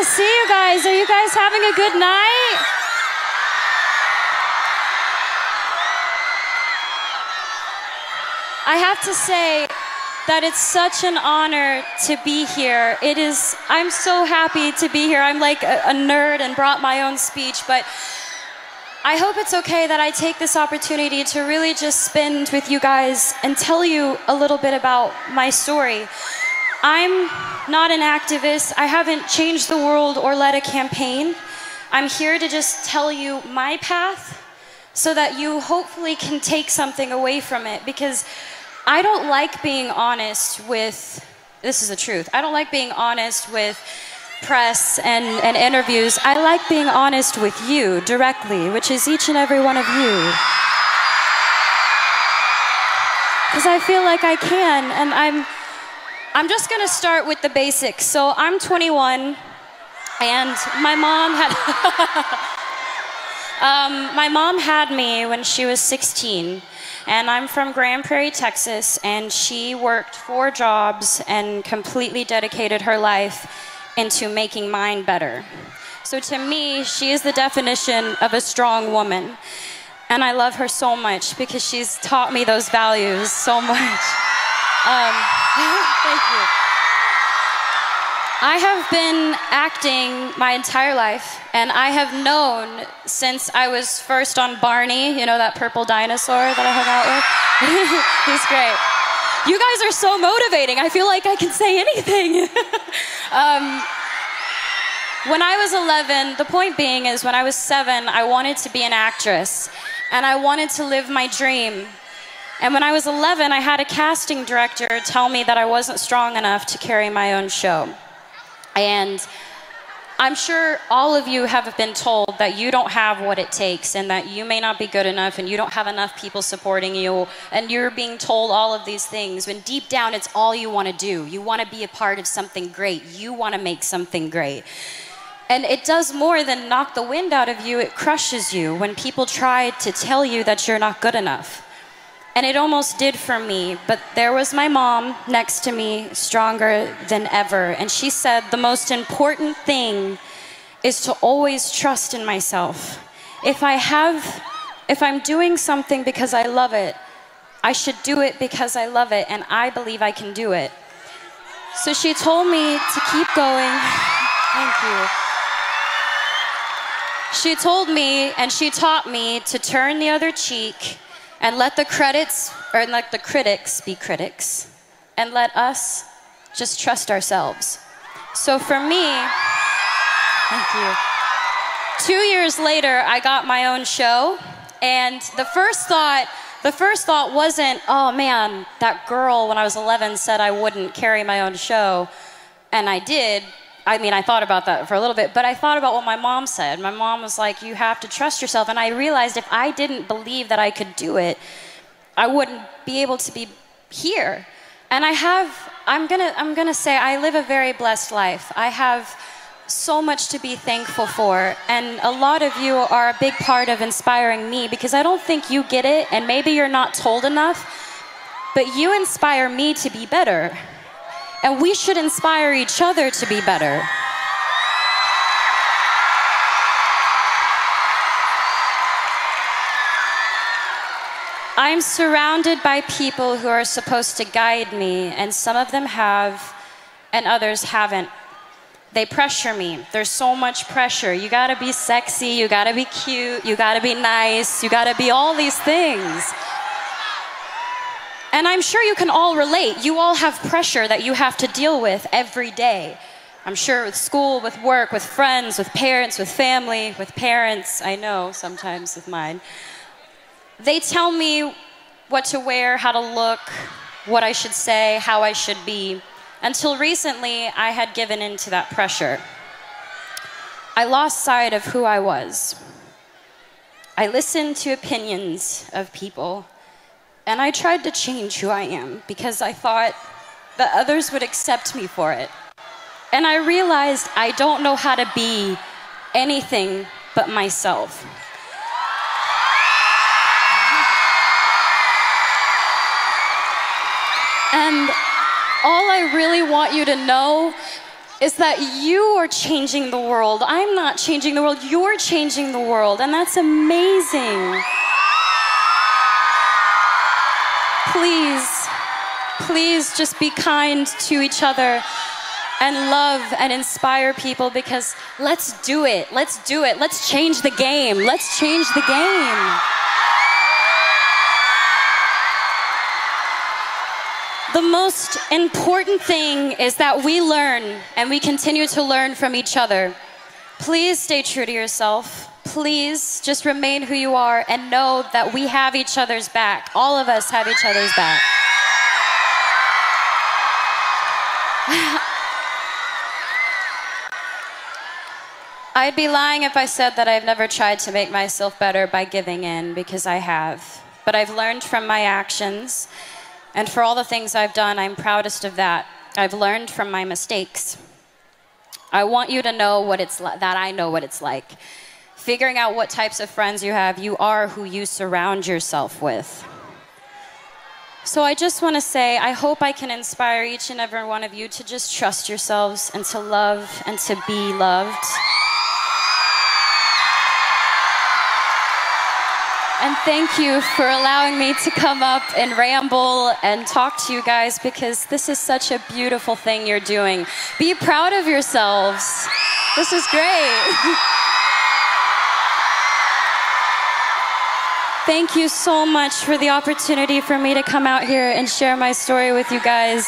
to see you guys. Are you guys having a good night? I have to say that it's such an honor to be here. I'm so happy to be here. I'm like a nerd and brought my own speech, but I hope it's okay that I take this opportunity to really just spend with you guys and tell you a little bit about my story. I'm not an activist. I haven't changed the world or led a campaign. I'm here to just tell you my path so that you hopefully can take something away from it, because I don't like being honest with, this is the truth, I don't like being honest with press and interviews. I like being honest with you directly, which is each and every one of you. Because I feel like I can, and I'm just gonna start with the basics. So I'm 21, and my mom had me when she was 16. And I'm from Grand Prairie, Texas, and she worked 4 jobs and completely dedicated her life into making mine better. So to me, she is the definition of a strong woman. And I love her so much because she's taught me those values so much. Thank you. I have been acting my entire life, and I have known since I was first on Barney, you know, that purple dinosaur that I hung out with? He's great. You guys are so motivating. I feel like I can say anything. When I was 11, the point being is when I was 7, I wanted to be an actress, and I wanted to live my dream. And when I was 11, I had a casting director tell me that I wasn't strong enough to carry my own show. And I'm sure all of you have been told that you don't have what it takes and that you may not be good enough and you don't have enough people supporting you, and you're being told all of these things when deep down it's all you want to do. You want to be a part of something great. You want to make something great. And it does more than knock the wind out of you. It crushes you when people try to tell you that you're not good enough. And it almost did for me, but there was my mom next to me, stronger than ever. And she said, the most important thing is to always trust in myself. If I'm doing something because I love it, I should do it because I love it, and I believe I can do it. So she told me to keep going. Thank you. She told me and she taught me to turn the other cheek and let the critics be critics, and let us just trust ourselves. So for me, thank you. 2 years later, I got my own show, and the first thought wasn't, oh man, that girl when I was 11 said I wouldn't carry my own show, and I did. I mean, I thought about that for a little bit, but I thought about what my mom said. My mom was like, you have to trust yourself. And I realized if I didn't believe that I could do it, I wouldn't be able to be here. And I'm gonna say I live a very blessed life. I have so much to be thankful for. And a lot of you are a big part of inspiring me, because I don't think you get it, and maybe you're not told enough, but you inspire me to be better. And we should inspire each other to be better. I'm surrounded by people who are supposed to guide me, and some of them have, and others haven't. They pressure me. There's so much pressure. You gotta be sexy, you gotta be cute, you gotta be nice, you gotta be all these things. And I'm sure you can all relate. You all have pressure that you have to deal with every day. I'm sure with school, with work, with friends, with parents, with family, with parents, I know sometimes with mine. They tell me what to wear, how to look, what I should say, how I should be. Until recently, I had given in to that pressure. I lost sight of who I was. I listened to opinions of people, and I tried to change who I am because I thought that others would accept me for it. And I realized I don't know how to be anything but myself. And all I really want you to know is that you are changing the world. I'm not changing the world, you're changing the world, and that's amazing. Please, please just be kind to each other and love and inspire people, because let's do it, let's do it. Let's change the game, let's change the game. The most important thing is that we learn and we continue to learn from each other. Please stay true to yourself. Please just remain who you are and know that we have each other's back. All of us have each other's back. I'd be lying if I said that I've never tried to make myself better by giving in, because I have. But I've learned from my actions. And for all the things I've done, I'm proudest of that. I've learned from my mistakes. I want you to know what it's like, that I know what it's like. Figuring out what types of friends you have, you are who you surround yourself with. So I just want to say, I hope I can inspire each and every one of you to just trust yourselves and to love and to be loved. And thank you for allowing me to come up and ramble and talk to you guys, because this is such a beautiful thing you're doing. Be proud of yourselves. This is great. Thank you so much for the opportunity for me to come out here and share my story with you guys.